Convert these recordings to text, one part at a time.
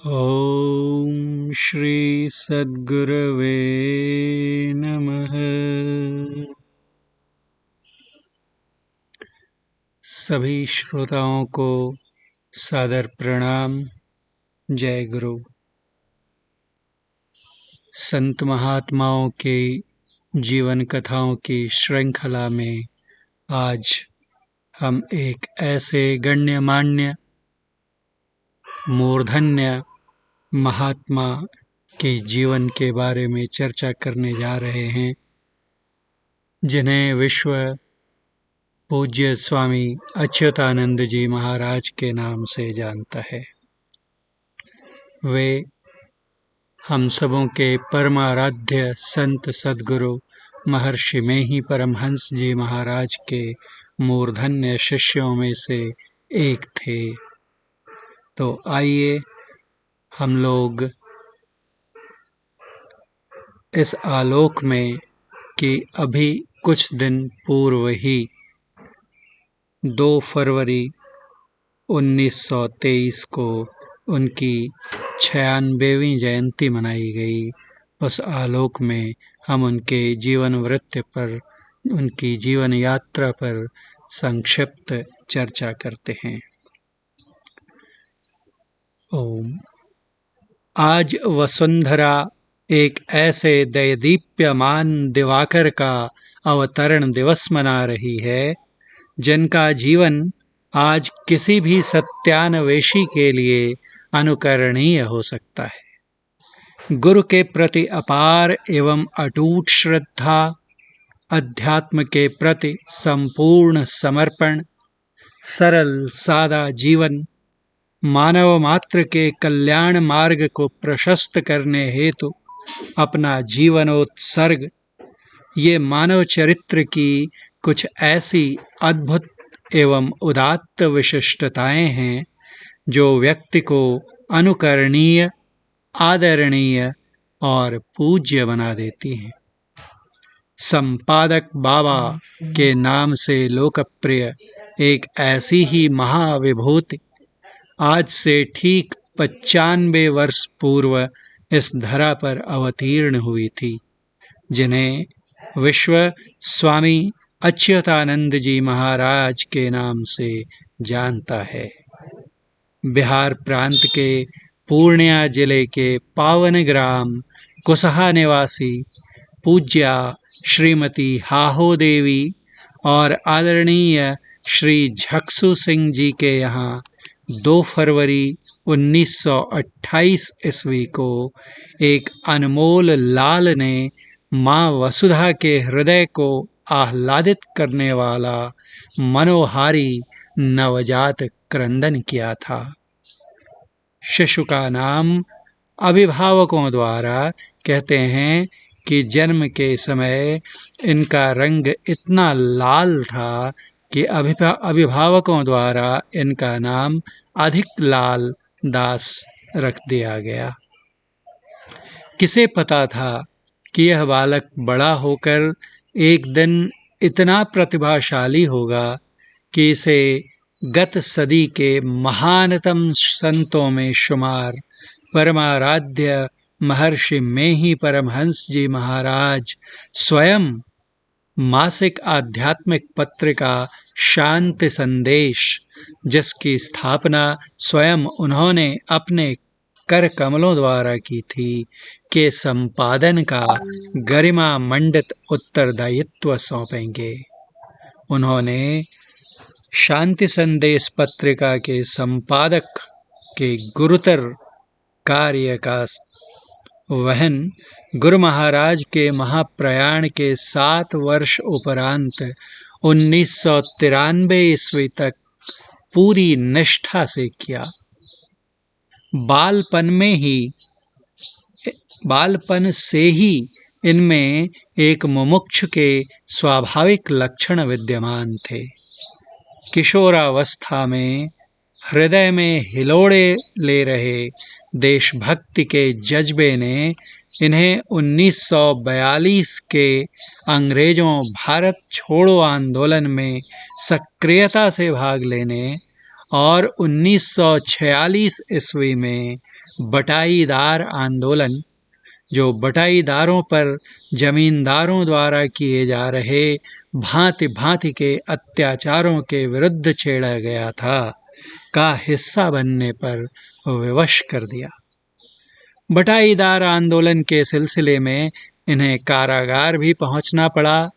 ओम श्री सद्गुरवे नमः। सभी श्रोताओं को सादर प्रणाम। जय गुरु। संत महात्माओं के जीवन कथाओं की श्रृंखला में आज हम एक ऐसे गण्यमान्य मूर्धन्य महात्मा के जीवन के बारे में चर्चा करने जा रहे हैं, जिन्हें विश्व पूज्य स्वामी अच्युतानंद जी महाराज के नाम से जानता है। वे हम सबों के परमाराध्य संत सद्गुरु महर्षि में ही परमहंस जी महाराज के मूर्धन्य शिष्यों में से एक थे। तो आइए हम लोग इस आलोक में कि अभी कुछ दिन पूर्व ही 2 फरवरी 1923 को उनकी 96वीं जयंती मनाई गई। उस आलोक में हम उनके जीवन वृत्त पर, उनकी जीवन यात्रा पर संक्षिप्त चर्चा करते हैं। ओम। आज वसुंधरा एक ऐसे दैदीप्यमान दिवाकर का अवतरण दिवस मना रही है, जिनका जीवन आज किसी भी सत्यान्वेषी के लिए अनुकरणीय हो सकता है। गुरु के प्रति अपार एवं अटूट श्रद्धा, अध्यात्म के प्रति संपूर्ण समर्पण, सरल सादा जीवन, मानव मात्र के कल्याण मार्ग को प्रशस्त करने हेतु अपना जीवनोत्सर्ग, ये मानव चरित्र की कुछ ऐसी अद्भुत एवं उदात्त विशिष्टताएं हैं जो व्यक्ति को अनुकरणीय, आदरणीय और पूज्य बना देती हैं। संपादक बाबा के नाम से लोकप्रिय एक ऐसी ही महाविभूति आज से ठीक 95 वर्ष पूर्व इस धरा पर अवतीर्ण हुई थी, जिन्हें विश्व स्वामी अच्युतानंद जी महाराज के नाम से जानता है। बिहार प्रांत के पूर्णिया जिले के पावन ग्राम कुसहा निवासी पूज्या श्रीमती हाहो देवी और आदरणीय श्री झक्सू सिंह जी के यहाँ 2 फरवरी 1928 ईस्वी को एक अनमोल लाल ने माँ वसुधा के हृदय को आह्लादित करने वाला मनोहारी नवजात क्रंदन किया था। शिशु का नाम अभिभावकों द्वारा कहते हैं कि जन्म के समय इनका रंग इतना लाल था कि अभिभावकों द्वारा इनका नाम अधिक लाल दास रख दिया गया। किसे पता था कि यह बालक बड़ा होकर एक दिन इतना प्रतिभाशाली होगा कि इसे गत सदी के महानतम संतों में शुमार परमाराध्य महर्षि में ही परमहंस जी महाराज स्वयं मासिक आध्यात्मिक पत्रिका शांति संदेश, जिसकी स्थापना स्वयं उन्होंने अपने कर कमलों द्वारा की थी, के संपादन का गरिमा मंडित उत्तरदायित्व सौंपेंगे। उन्होंने शांति संदेश पत्रिका के संपादक के गुरुतर कार्य का वहन गुरु महाराज के महाप्रयाण के 7 वर्ष उपरांत 1993 ईस्वी तक पूरी निष्ठा से किया। बालपन से ही इनमें एक मुमुक्षु के स्वाभाविक लक्षण विद्यमान थे। किशोरावस्था में हृदय में हिलोड़े ले रहे देशभक्ति के जज्बे ने इन्हें 1942 के अंग्रेजों भारत छोड़ो आंदोलन में सक्रियता से भाग लेने और 1946 ईस्वी में बटाईदार आंदोलन, जो बटाईदारों पर जमींदारों द्वारा किए जा रहे भांति भांति के अत्याचारों के विरुद्ध छेड़ा गया था, का हिस्सा बनने पर विवश कर दिया। बटाईदार आंदोलन के सिलसिले में इन्हें कारागार भी पहुंचना पड़ा,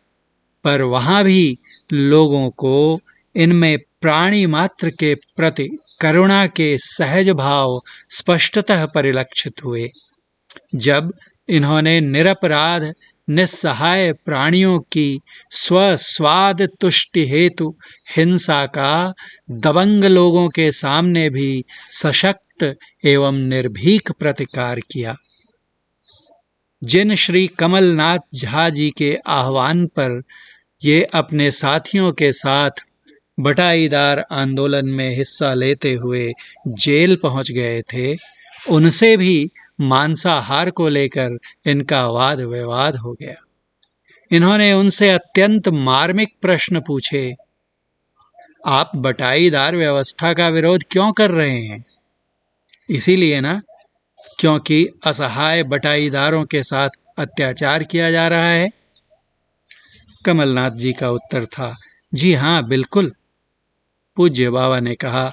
पर वहां भी लोगों को इनमें प्राणी मात्र के प्रति करुणा के सहज भाव स्पष्टतः परिलक्षित हुए। जब इन्होंने निरपराध निस्सहाय प्राणियों की स्वस्वाद तुष्टि हेतु हिंसा का दबंग लोगों के सामने भी सशक्त एवं निर्भीक प्रतिकार किया, जिन श्री कमलनाथ झा जी के आह्वान पर ये अपने साथियों के साथ बटाईदार आंदोलन में हिस्सा लेते हुए जेल पहुंच गए थे, उनसे भी मांसाहार को लेकर इनका वाद विवाद हो गया। इन्होंने उनसे अत्यंत मार्मिक प्रश्न पूछे, आप बटाईदार व्यवस्था का विरोध क्यों कर रहे हैं? इसीलिए ना, क्योंकि असहाय बटाईदारों के साथ अत्याचार किया जा रहा है। कमलनाथ जी का उत्तर था, जी हाँ, बिल्कुल। पूज्य बाबा ने कहा,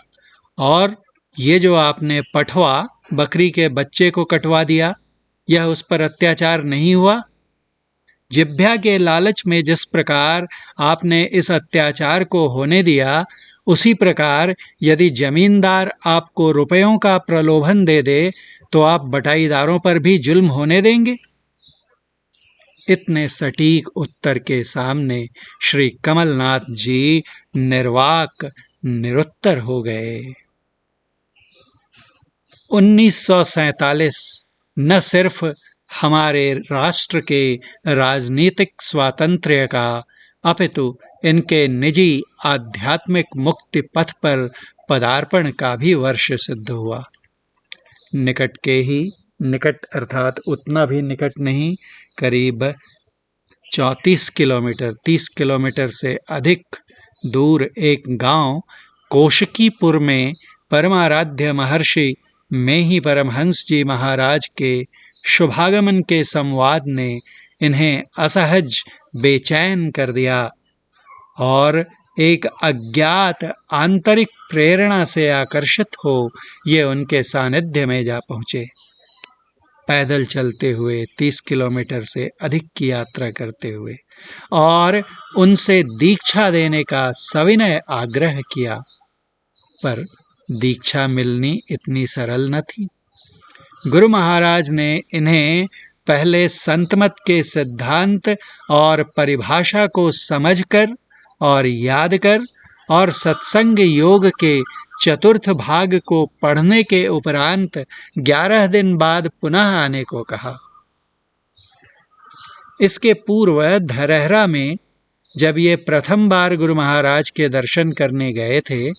और ये जो आपने पठवा बकरी के बच्चे को कटवा दिया, यह उस पर अत्याचार नहीं हुआ? जिह्वा के लालच में जिस प्रकार आपने इस अत्याचार को होने दिया, उसी प्रकार यदि जमींदार आपको रुपयों का प्रलोभन दे दे तो आप बटाईदारों पर भी जुल्म होने देंगे? इतने सटीक उत्तर के सामने श्री कमलनाथ जी निर्वाक निरुत्तर हो गए। 1947 न सिर्फ हमारे राष्ट्र के राजनीतिक स्वातंत्र्य का, अपितु इनके निजी आध्यात्मिक मुक्ति पथ पर पदार्पण का भी वर्ष सिद्ध हुआ। निकट के ही निकट, अर्थात उतना भी निकट नहीं, करीब 34 किलोमीटर 30 किलोमीटर से अधिक दूर एक गांव कोशकीपुर में परमाराध्य महर्षि में ही परमहंस जी महाराज के शुभागमन के संवाद ने इन्हें असहज बेचैन कर दिया और एक अज्ञात आंतरिक प्रेरणा से आकर्षित हो ये उनके सानिध्य में जा पहुँचे। पैदल चलते हुए 30 किलोमीटर से अधिक की यात्रा करते हुए और उनसे दीक्षा देने का सविनय आग्रह किया, पर दीक्षा मिलनी इतनी सरल न थी। गुरु महाराज ने इन्हें पहले संतमत के सिद्धांत और परिभाषा को समझकर और याद कर और सत्संग योग के चतुर्थ भाग को पढ़ने के उपरांत 11 दिन बाद पुनः आने को कहा। इसके पूर्व धरहरा में जब ये प्रथम बार गुरु महाराज के दर्शन करने गए थे,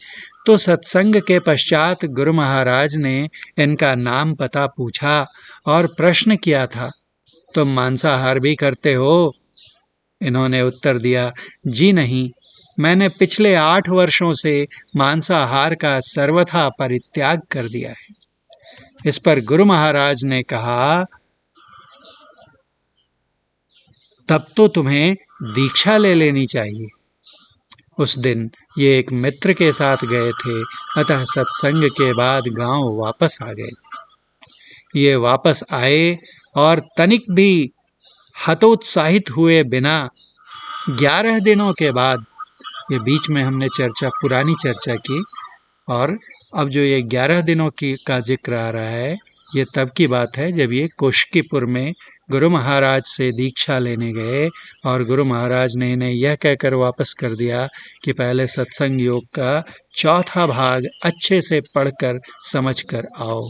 तो सत्संग के पश्चात गुरु महाराज ने इनका नाम पता पूछा और प्रश्न किया था, तुम मांसाहार भी करते हो? इन्होंने उत्तर दिया, जी नहीं, मैंने पिछले 8 वर्षों से मांसाहार का सर्वथा परित्याग कर दिया है। इस पर गुरु महाराज ने कहा, तब तो तुम्हें दीक्षा ले लेनी चाहिए। उस दिन ये एक मित्र के साथ गए थे, अतः सत्संग के बाद गांव वापस आ गए। ये वापस आए और तनिक भी हतोत्साहित हुए बिना 11 दिनों के बाद, ये बीच में हमने पुरानी चर्चा की, और अब जो ये 11 दिनों की का जिक्र आ रहा है, ये तब की बात है जब ये कोशकीपुर में गुरु महाराज से दीक्षा लेने गए और गुरु महाराज ने इन्हें यह कहकर वापस कर दिया कि पहले सत्संग योग का चौथा भाग अच्छे से पढ़कर समझकर आओ।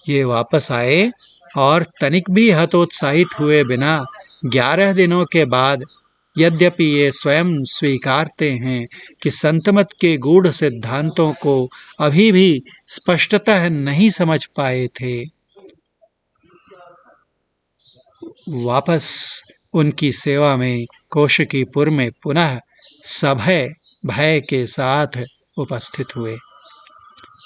ये वापस आए और तनिक भी हतोत्साहित हुए बिना 11 दिनों के बाद, यद्यपि ये स्वयं स्वीकारते हैं कि संतमत के गूढ़ सिद्धांतों को अभी भी स्पष्टतः नहीं समझ पाए थे, वापस उनकी सेवा में कोशकीपुर में पुनः सभय भय के साथ उपस्थित हुए।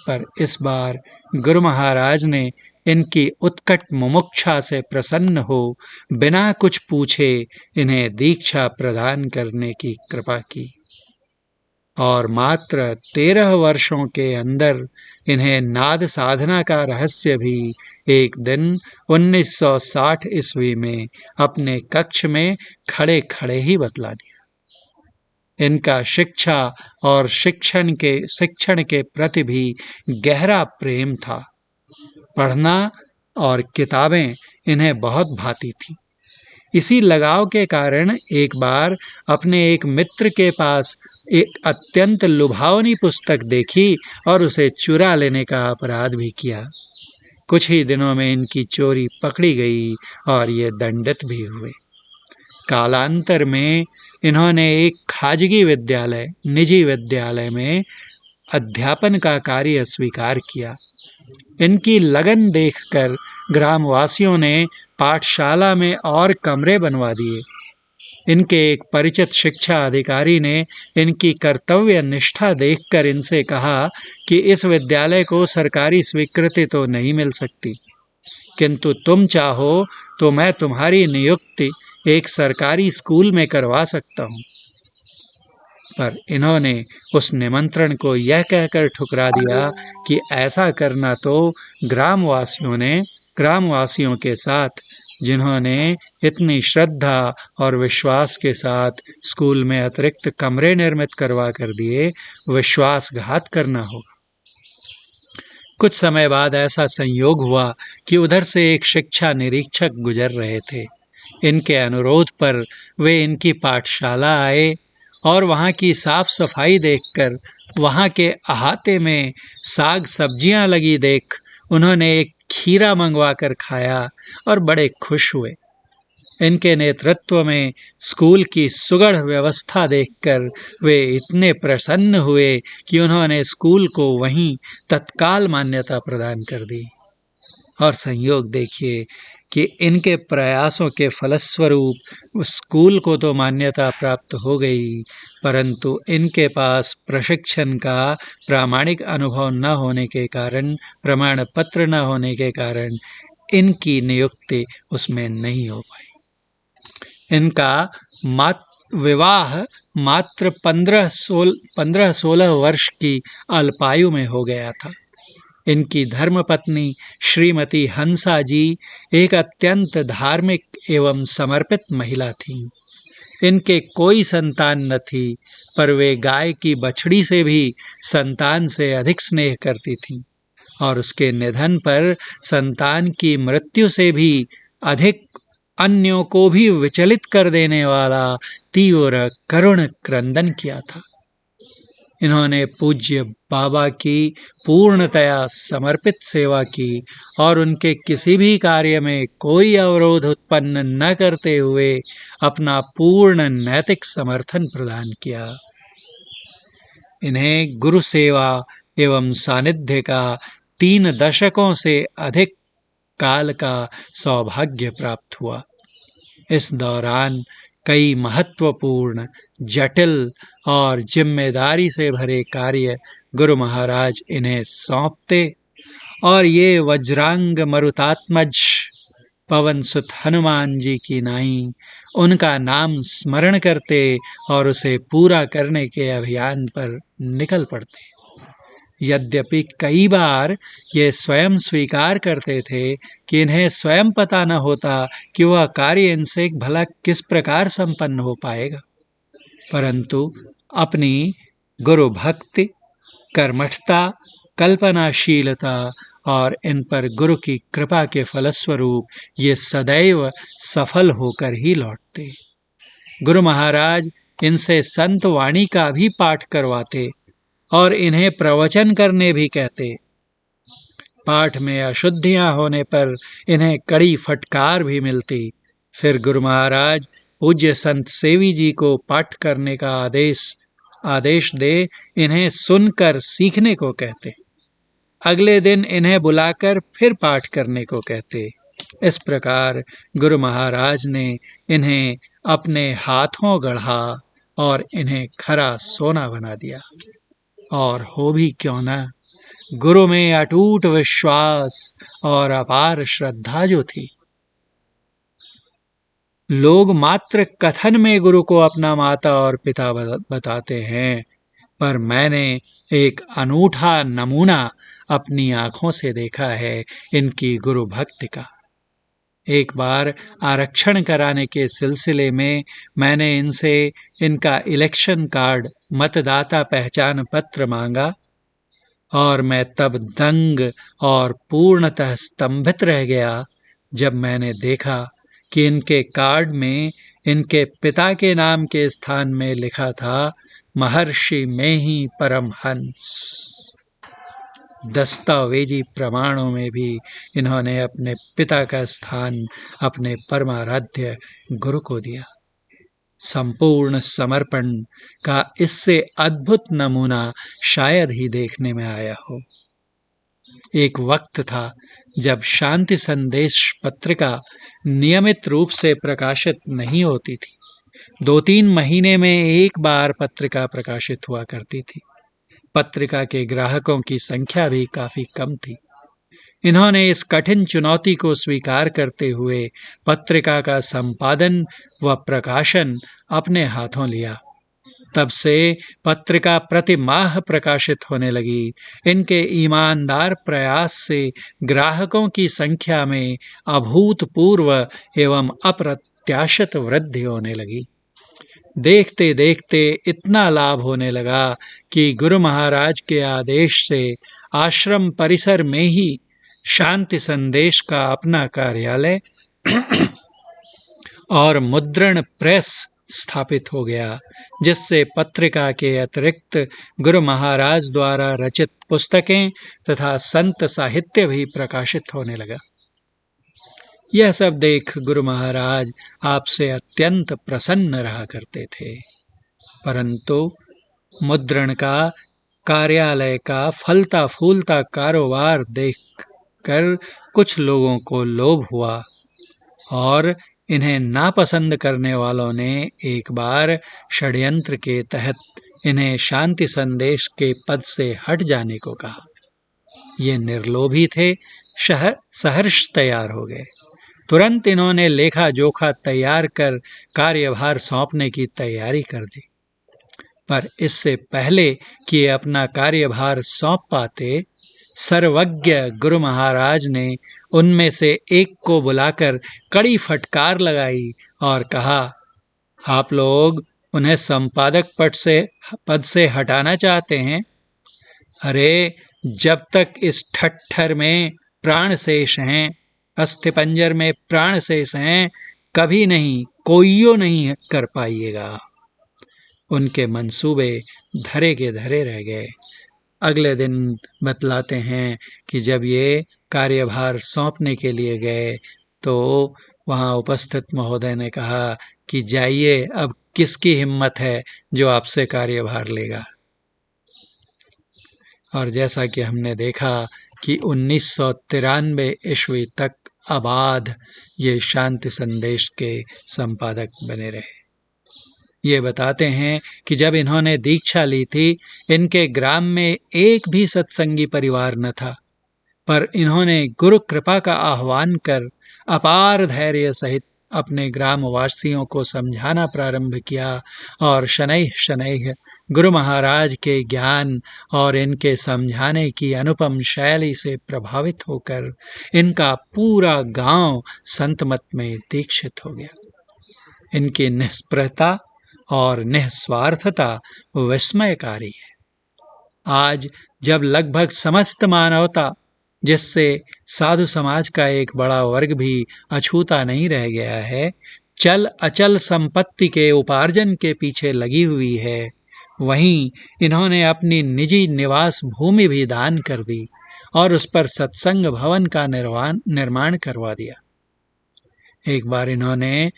पर इस बार गुरु महाराज ने इनकी उत्कट मुमुक्षा से प्रसन्न हो बिना कुछ पूछे इन्हें दीक्षा प्रदान करने की कृपा की और मात्र 13 वर्षों के अंदर इन्हें नाद साधना का रहस्य भी एक दिन 1960 ईस्वी में अपने कक्ष में खड़े खड़े ही बतला दिया। इनका शिक्षा और शिक्षण के प्रति भी गहरा प्रेम था। पढ़ना और किताबें इन्हें बहुत भाती थी। इसी लगाव के कारण एक बार अपने एक मित्र के पास एक अत्यंत लुभावनी पुस्तक देखी और उसे चुरा लेने का अपराध भी किया। कुछ ही दिनों में इनकी चोरी पकड़ी गई और ये दंडित भी हुए। कालांतर में इन्होंने एक खाजगी विद्यालय, निजी विद्यालय में अध्यापन का कार्य स्वीकार किया। इनकी लगन देखकर ग्रामवासियों ने पाठशाला में और कमरे बनवा दिए। इनके एक परिचित शिक्षा अधिकारी ने इनकी कर्तव्य निष्ठा देखकर इनसे कहा कि इस विद्यालय को सरकारी स्वीकृति तो नहीं मिल सकती, किंतु तुम चाहो तो मैं तुम्हारी नियुक्ति एक सरकारी स्कूल में करवा सकता हूँ। पर इन्होंने उस निमंत्रण को यह कहकर ठुकरा दिया कि ऐसा करना तो ग्रामवासियों के साथ, जिन्होंने इतनी श्रद्धा और विश्वास के साथ स्कूल में अतिरिक्त कमरे निर्मित करवा कर दिए, विश्वासघात करना होगा। कुछ समय बाद ऐसा संयोग हुआ कि उधर से एक शिक्षा निरीक्षक गुजर रहे थे। इनके अनुरोध पर वे इनकी पाठशाला आए और वहाँ की साफ सफाई देखकर, वहाँ के अहाते में साग सब्जियाँ लगी देख उन्होंने एक खीरा मंगवा कर खाया और बड़े खुश हुए। इनके नेतृत्व में स्कूल की सुगढ़ व्यवस्था देखकर वे इतने प्रसन्न हुए कि उन्होंने स्कूल को वहीं तत्काल मान्यता प्रदान कर दी। और संयोग देखिए कि इनके प्रयासों के फलस्वरूप स्कूल को तो मान्यता प्राप्त हो गई, परंतु इनके पास प्रशिक्षण का प्रामाणिक अनुभव न होने के कारण, प्रमाण पत्र न होने के कारण इनकी नियुक्ति उसमें नहीं हो पाई। इनका विवाह मात्र 15-16 वर्ष की अल्पायु में हो गया था। इनकी धर्मपत्नी श्रीमती हंसा जी एक अत्यंत धार्मिक एवं समर्पित महिला थीं। इनके कोई संतान न थी, पर वे गाय की बछड़ी से भी संतान से अधिक स्नेह करती थीं और उसके निधन पर संतान की मृत्यु से भी अधिक अन्यों को भी विचलित कर देने वाला तीव्र करुण क्रंदन किया था। इन्होंने पूज्य बाबा की पूर्णतया समर्पित सेवा की और उनके किसी भी कार्य में कोई अवरोध उत्पन्न न करते हुए अपना पूर्ण नैतिक समर्थन प्रदान किया। इन्हें गुरु सेवा एवं सानिध्य का 3 दशकों से अधिक काल का सौभाग्य प्राप्त हुआ। इस दौरान कई महत्वपूर्ण, जटिल और जिम्मेदारी से भरे कार्य गुरु महाराज इन्हें सौंपते और ये वज्रांग मरुतात्मज पवन सुत हनुमान जी की नाई उनका नाम स्मरण करते और उसे पूरा करने के अभियान पर निकल पड़ते। यद्यपि कई बार ये स्वयं स्वीकार करते थे कि इन्हें स्वयं पता न होता कि वह कार्य इनसे भला किस प्रकार संपन्न हो पाएगा, परंतु अपनी गुरु भक्ति, कर्मठता, कल्पनाशीलता और इन पर गुरु की कृपा के फलस्वरूप ये सदैव सफल होकर ही लौटते। गुरु महाराज इनसे संत वाणी का भी पाठ करवाते और इन्हें प्रवचन करने भी कहते। पाठ में अशुद्धियां होने पर इन्हें कड़ी फटकार भी मिलती। फिर गुरु महाराज पूज्य संत सेवी जी को पाठ करने का आदेश दे इन्हें सुनकर सीखने को कहते। अगले दिन इन्हें बुलाकर फिर पाठ करने को कहते। इस प्रकार गुरु महाराज ने इन्हें अपने हाथों गढ़ा और इन्हें खरा सोना बना दिया। और हो भी क्यों न, गुरु में अटूट विश्वास और अपार श्रद्धा जो थी। लोग मात्र कथन में गुरु को अपना माता और पिता बताते हैं, पर मैंने एक अनूठा नमूना अपनी आंखों से देखा है इनकी गुरु भक्ति का। एक बार आरक्षण कराने के सिलसिले में मैंने इनसे इनका इलेक्शन कार्ड, मतदाता पहचान पत्र मांगा और मैं तब दंग और पूर्णतः स्तंभित रह गया जब मैंने देखा कि इनके कार्ड में इनके पिता के नाम के स्थान में लिखा था महर्षि में ही परमहंस। दस्तावेजी प्रमाणों में भी इन्होंने अपने पिता का स्थान अपने परमाराध्य गुरु को दिया। संपूर्ण समर्पण का इससे अद्भुत नमूना शायद ही देखने में आया हो। एक वक्त था जब शांति संदेश पत्रिका नियमित रूप से प्रकाशित नहीं होती थी। 2-3 महीने में एक बार पत्रिका प्रकाशित हुआ करती थी। पत्रिका के ग्राहकों की संख्या भी काफी कम थी। इन्होंने इस कठिन चुनौती को स्वीकार करते हुए पत्रिका का संपादन व प्रकाशन अपने हाथों लिया। तब से पत्रिका प्रति माह प्रकाशित होने लगी। इनके ईमानदार प्रयास से ग्राहकों की संख्या में अभूतपूर्व एवं अप्रत्याशित वृद्धि होने लगी। देखते देखते इतना लाभ होने लगा कि गुरु महाराज के आदेश से आश्रम परिसर में ही शांति संदेश का अपना कार्यालय और मुद्रण प्रेस स्थापित हो गया, जिससे पत्रिका के अतिरिक्त गुरु महाराज द्वारा रचित पुस्तकें तथा संत साहित्य भी प्रकाशित होने लगा। यह सब देख गुरु महाराज आपसे अत्यंत प्रसन्न रहा करते थे, परंतु मुद्रण का, कार्यालय का फलता फूलता कारोबार देखकर कुछ लोगों को लोभ हुआ और इन्हें नापसंद करने वालों ने एक बार षड्यंत्र के तहत इन्हें शांति संदेश के पद से हट जाने को कहा। ये निर्लोभी थे, सहर्ष तैयार हो गए। तुरंत इन्होंने लेखा जोखा तैयार कर कार्यभार सौंपने की तैयारी कर दी। पर इससे पहले कि ये अपना कार्यभार सौंप पाते, सर्वज्ञ गुरु महाराज ने उनमें से एक को बुलाकर कड़ी फटकार लगाई और कहा, आप लोग उन्हें संपादक पद से हटाना चाहते हैं? अरे, जब तक इस ठट्ठर में प्राण शेष हैं, अस्थिपंजर में प्राण शेष हैं, कभी नहीं, कोइयो नहीं कर पाइएगा। उनके मंसूबे धरे के धरे रह गए। अगले दिन बतलाते हैं कि जब ये कार्यभार सौंपने के लिए गए तो वहाँ उपस्थित महोदय ने कहा कि जाइए, अब किसकी हिम्मत है जो आपसे कार्यभार लेगा। और जैसा कि हमने देखा कि 1993 ईस्वी तक अबाध ये शांति संदेश के संपादक बने रहे। ये बताते हैं कि जब इन्होंने दीक्षा ली थी, इनके ग्राम में एक भी सत्संगी परिवार न था, पर इन्होंने गुरु कृपा का आह्वान कर अपार धैर्य सहित अपने ग्रामवासियों को समझाना प्रारंभ किया और शनैः शनैः गुरु महाराज के ज्ञान और इनके समझाने की अनुपम शैली से प्रभावित होकर इनका पूरा गांव संतमत में दीक्षित हो गया। इनकी निष्प्रहता और निस्वार्थता विस्मयकारी है। आज जब लगभग समस्त मानवता, जिससे साधु समाज का एक बड़ा वर्ग भी अछूता नहीं रह गया है, चल अचल संपत्ति के उपार्जन के पीछे लगी हुई है, वहीं इन्होंने अपनी निजी निवास भूमि भी दान कर दी और उस पर सत्संग भवन का निर्माण करवा दिया। एक बार इन्होंने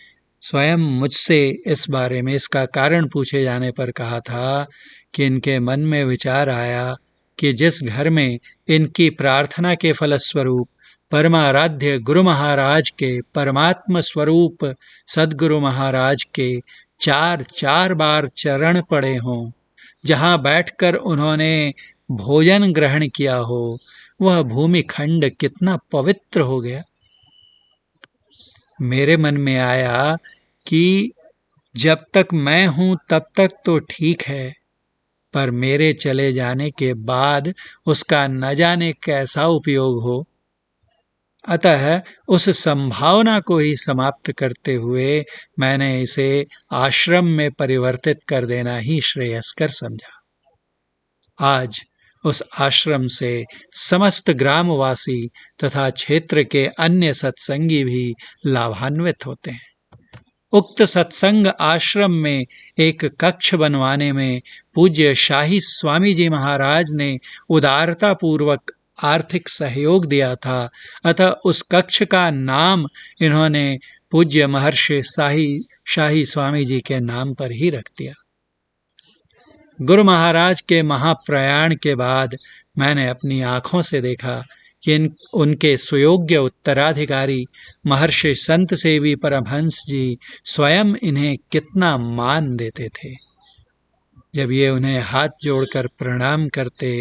स्वयं मुझसे इस बारे में, इसका कारण पूछे जाने पर कहा था कि इनके मन में विचार आया कि जिस घर में इनकी प्रार्थना के फलस्वरूप परमाराध्य गुरु महाराज के परमात्म स्वरूप सद्गुरु महाराज के 4 बार चरण पड़े हों, जहाँ बैठकर उन्होंने भोजन ग्रहण किया हो, वह भूमि खंड कितना पवित्र हो गया। मेरे मन में आया कि जब तक मैं हूं तब तक तो ठीक है, पर मेरे चले जाने के बाद उसका न जाने कैसा उपयोग हो। अतः उस संभावना को ही समाप्त करते हुए मैंने इसे आश्रम में परिवर्तित कर देना ही श्रेयस्कर समझा। आज उस आश्रम से समस्त ग्रामवासी तथा क्षेत्र के अन्य सत्संगी भी लाभान्वित होते हैं। उक्त सत्संग आश्रम में एक कक्ष बनवाने में पूज्य शाही स्वामी जी महाराज ने उदारता पूर्वक आर्थिक सहयोग दिया था। अतः उस कक्ष का नाम इन्होंने पूज्य महर्षि शाही स्वामी जी के नाम पर ही रख दिया। गुरु महाराज के महाप्रयाण के बाद मैंने अपनी आंखों से देखा कि उनके सुयोग्य उत्तराधिकारी महर्षि संत सेवी परमहंस जी स्वयं इन्हें कितना मान देते थे। जब ये उन्हें हाथ जोड़कर प्रणाम करते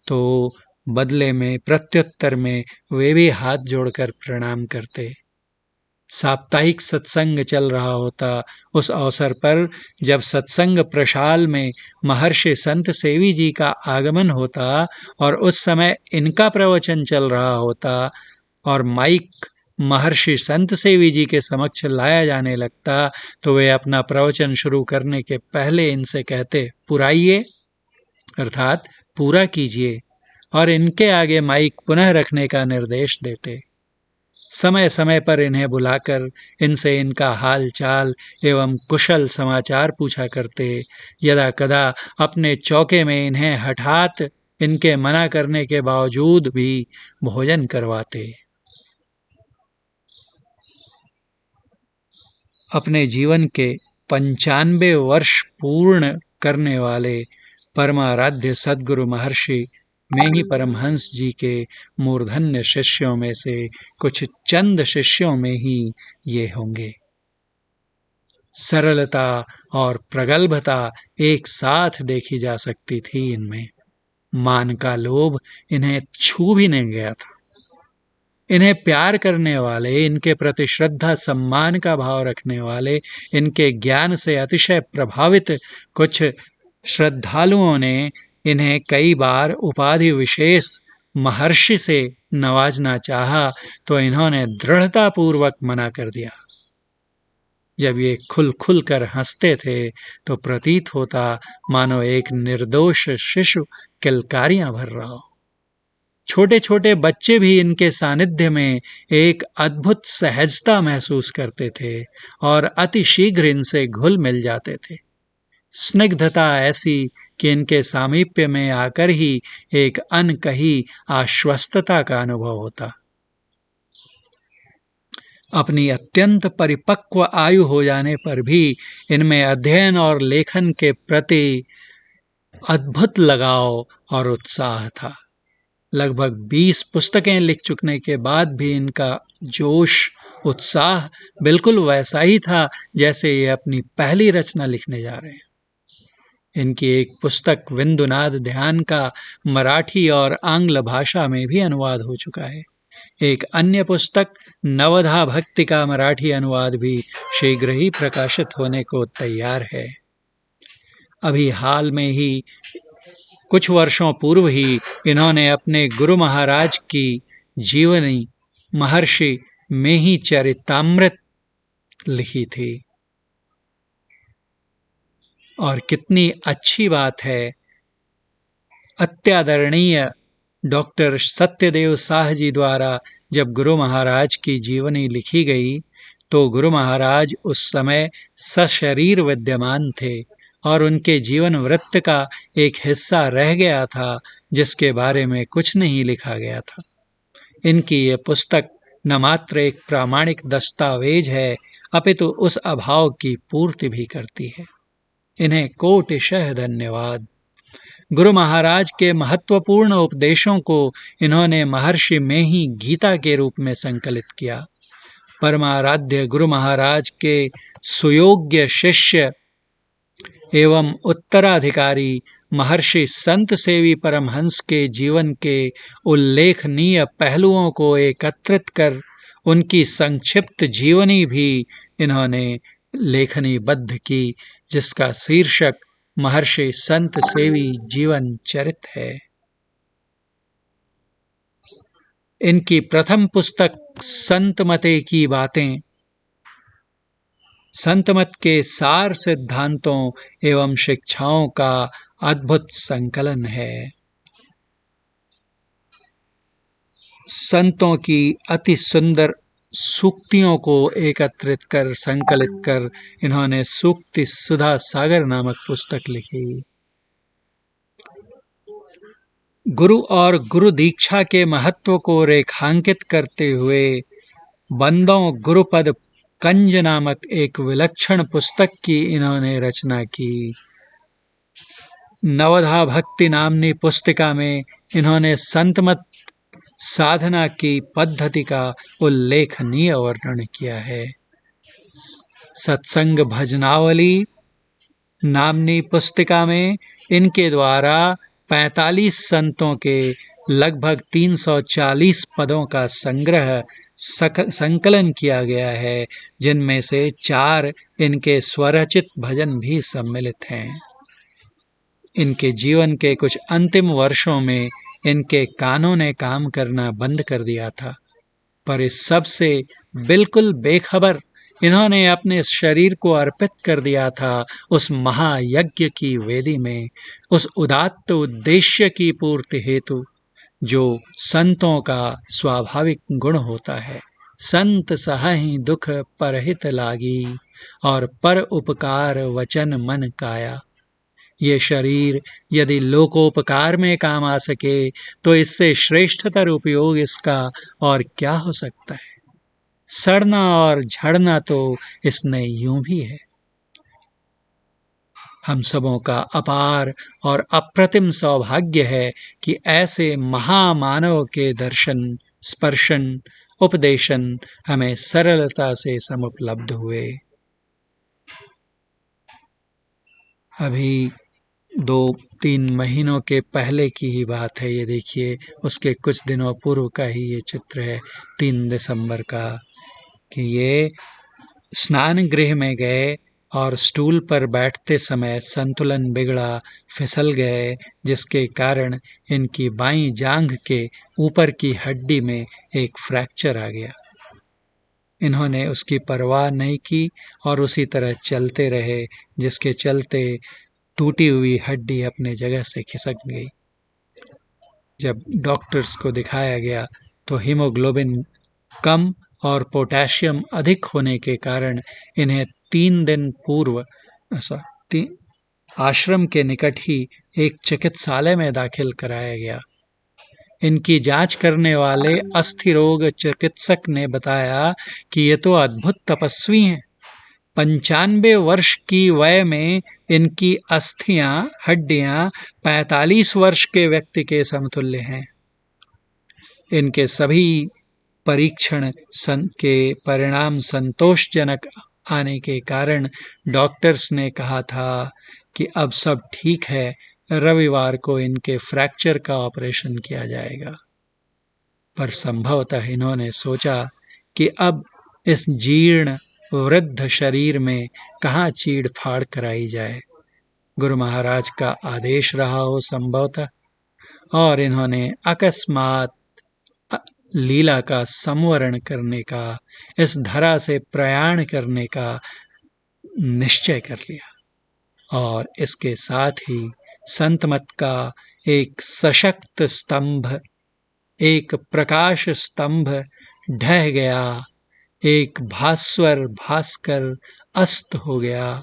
तो बदले में प्रत्युत्तर में वे भी हाथ जोड़कर प्रणाम करते। साप्ताहिक सत्संग चल रहा होता, उस अवसर पर जब सत्संग प्रशाल में महर्षि संत सेवी जी का आगमन होता और उस समय इनका प्रवचन चल रहा होता और माइक महर्षि संत सेवी जी के समक्ष लाया जाने लगता, तो वे अपना प्रवचन शुरू करने के पहले इनसे कहते, पुराइए, अर्थात पूरा कीजिए, और इनके आगे माइक पुनः रखने का निर्देश देते। समय समय पर इन्हें बुलाकर इनसे इनका हाल चाल एवं कुशल समाचार पूछा करते। यदा कदा अपने चौके में इन्हें हठात इनके मना करने के बावजूद भी भोजन करवाते। अपने जीवन के 95 वर्ष पूर्ण करने वाले परमाराध्य सद्गुरु महर्षि में ही परमहंस जी के मूर्धन्य शिष्यों में से कुछ चंद शिष्यों में ही ये होंगे। सरलता और प्रगल्भता एक साथ देखी जा सकती थी इनमें। मान का लोभ इन्हें छू भी नहीं गया था। इन्हें प्यार करने वाले, इनके प्रति श्रद्धा सम्मान का भाव रखने वाले, इनके ज्ञान से अतिशय प्रभावित कुछ श्रद्धालुओं ने इन्हें कई बार उपाधि विशेष महर्षि से नवाजना चाहा, तो इन्होंने दृढ़तापूर्वक मना कर दिया। जब ये खुल खुल कर हंसते थे तो प्रतीत होता मानो एक निर्दोष शिशु किलकारियां भर रहा हो। छोटे छोटे बच्चे भी इनके सानिध्य में एक अद्भुत सहजता महसूस करते थे और अति शीघ्र इनसे घुल मिल जाते थे। स्निग्धता ऐसी कि इनके सामीप्य में आकर ही एक अनकही आश्वस्तता का अनुभव होता। अपनी अत्यंत परिपक्व आयु हो जाने पर भी इनमें अध्ययन और लेखन के प्रति अद्भुत लगाव और उत्साह था। लगभग 20 पुस्तकें लिख चुकने के बाद भी इनका जोश, उत्साह बिल्कुल वैसा ही था जैसे ये अपनी पहली रचना लिखने जा रहे हैं। इनकी एक पुस्तक विंदुनाद ध्यान का मराठी और आंग्ल भाषा में भी अनुवाद हो चुका है। एक अन्य पुस्तक नवधा भक्ति का मराठी अनुवाद भी शीघ्र ही प्रकाशित होने को तैयार है। अभी हाल में ही कुछ वर्षों पूर्व ही इन्होंने अपने गुरु महाराज की जीवनी महर्षि में ही चरितामृत लिखी थी। और कितनी अच्छी बात है, अत्यादरणीय डॉक्टर सत्यदेव साह जी द्वारा जब गुरु महाराज की जीवनी लिखी गई तो गुरु महाराज उस समय सशरीर विद्यमान थे और उनके जीवन वृत्त का एक हिस्सा रह गया था जिसके बारे में कुछ नहीं लिखा गया था। इनकी ये पुस्तक न मात्र एक प्रामाणिक दस्तावेज है अपितु उस अभाव की पूर्ति भी करती है। इन्हें कोटिशः धन्यवाद। गुरु महाराज के महत्वपूर्ण उपदेशों को इन्होंने महर्षि में ही गीता के रूप में संकलित किया। परमाराध्य गुरु महाराज के सुयोग्य शिष्य एवं उत्तराधिकारी महर्षि संत सेवी परमहंस के जीवन के उल्लेखनीय पहलुओं को एकत्रित कर उनकी संक्षिप्त जीवनी भी इन्होंने लेखनीबद्ध की, जिसका शीर्षक महर्षि संत सेवी जीवन चरित है। इनकी प्रथम पुस्तक संतमते की बातें संतमत के सार सिद्धांतों एवं शिक्षाओं का अद्भुत संकलन है। संतों की अति सुंदर सूक्तियों को एकत्रित कर संकलित कर इन्होंने सूक्ति सुधा सागर नामक पुस्तक लिखी। गुरु और गुरु दीक्षा के महत्व को रेखांकित करते हुए बंदों गुरुपद कंज नामक एक विलक्षण पुस्तक की इन्होंने रचना की। नवधा भक्ति नामनी पुस्तिका में इन्होंने संतमत साधना की पद्धति का उल्लेखनीय वर्णन किया है। सत्संग भजनावली नामनी पुस्तिका में इनके द्वारा 45 संतों के लगभग 340 पदों का संग्रह संकलन किया गया है, जिनमें से 4 इनके स्वरचित भजन भी सम्मिलित हैं। इनके जीवन के कुछ अंतिम वर्षों में इनके कानों ने काम करना बंद कर दिया था, पर इस सब से बिल्कुल बेखबर इन्होंने अपने शरीर को अर्पित कर दिया था उस महायज्ञ की वेदी में, उस उदात्त उद्देश्य की पूर्ति हेतु जो संतों का स्वाभाविक गुण होता है। संत सहाहि दुख परहित लागी और पर उपकार वचन मन काया। ये शरीर यदि लोकोपकार में काम आ सके तो इससे श्रेष्ठतर उपयोग इसका और क्या हो सकता है। सड़ना और झड़ना तो इसने यूं भी है। हम सबों का अपार और अप्रतिम सौभाग्य है कि ऐसे महामानव के दर्शन स्पर्शन उपदेशन हमें सरलता से समुपलब्ध हुए। अभी 2-3 महीनों के पहले की ही बात है, ये देखिए उसके कुछ दिनों पूर्व का ही ये चित्र है, 3 दिसंबर का, कि ये स्नान गृह में गए और स्टूल पर बैठते समय संतुलन बिगड़ा, फिसल गए, जिसके कारण इनकी बाईं जांघ के ऊपर की हड्डी में एक फ्रैक्चर आ गया। इन्होंने उसकी परवाह नहीं की और उसी तरह चलते रहे, जिसके चलते टूटी हुई हड्डी अपने जगह से खिसक गई। जब डॉक्टर्स को दिखाया गया तो हीमोग्लोबिन कम और पोटेशियम अधिक होने के कारण इन्हें 3 दिन पूर्व आश्रम के निकट ही एक चिकित्सालय में दाखिल कराया गया। इनकी जांच करने वाले अस्थि रोग चिकित्सक ने बताया कि ये तो अद्भुत तपस्वी हैं। 95 वर्ष की वय में इनकी अस्थियां हड्डियां 45 वर्ष के व्यक्ति के समतुल्य हैं। इनके सभी परीक्षण के परिणाम संतोषजनक आने के कारण डॉक्टर्स ने कहा था कि अब सब ठीक है, रविवार को इनके फ्रैक्चर का ऑपरेशन किया जाएगा। पर संभवतः इन्होंने सोचा कि अब इस जीर्ण वृद्ध शरीर में कहाँ चीड़ फाड़ कराई जाए। गुरु महाराज का आदेश रहा हो संभवतः, और इन्होंने अकस्मात लीला का संवरण करने का, इस धरा से प्रयाण करने का निश्चय कर लिया। और इसके साथ ही संतमत का एक सशक्त स्तंभ, एक प्रकाश स्तंभ ढह गया, एक भास्वर भास्कर अस्त हो गया,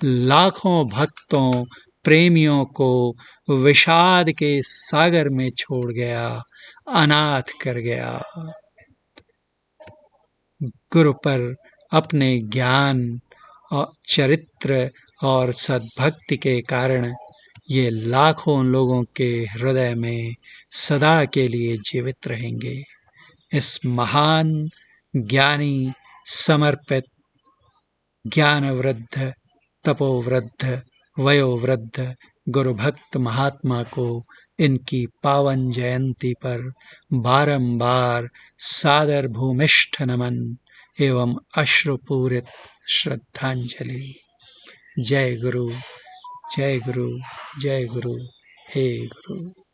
लाखों भक्तों प्रेमियों को विषाद के सागर में छोड़ गया, अनाथ कर गया। गुरु पर अपने ज्ञान और चरित्र और सद्भक्ति के कारण ये लाखों लोगों के हृदय में सदा के लिए जीवित रहेंगे। इस महान ज्ञानी समर्पित ज्ञानवृद्ध तपोवृद्ध वयोवृद्ध गुरु भक्त महात्मा को इनकी पावन जयंती पर बारंबार सादर भूमिष्ठ नमन एवं अश्रुपूरित श्रद्धांजलि। जय गुरु, जय गुरु, जय गुरु, हे गुरु।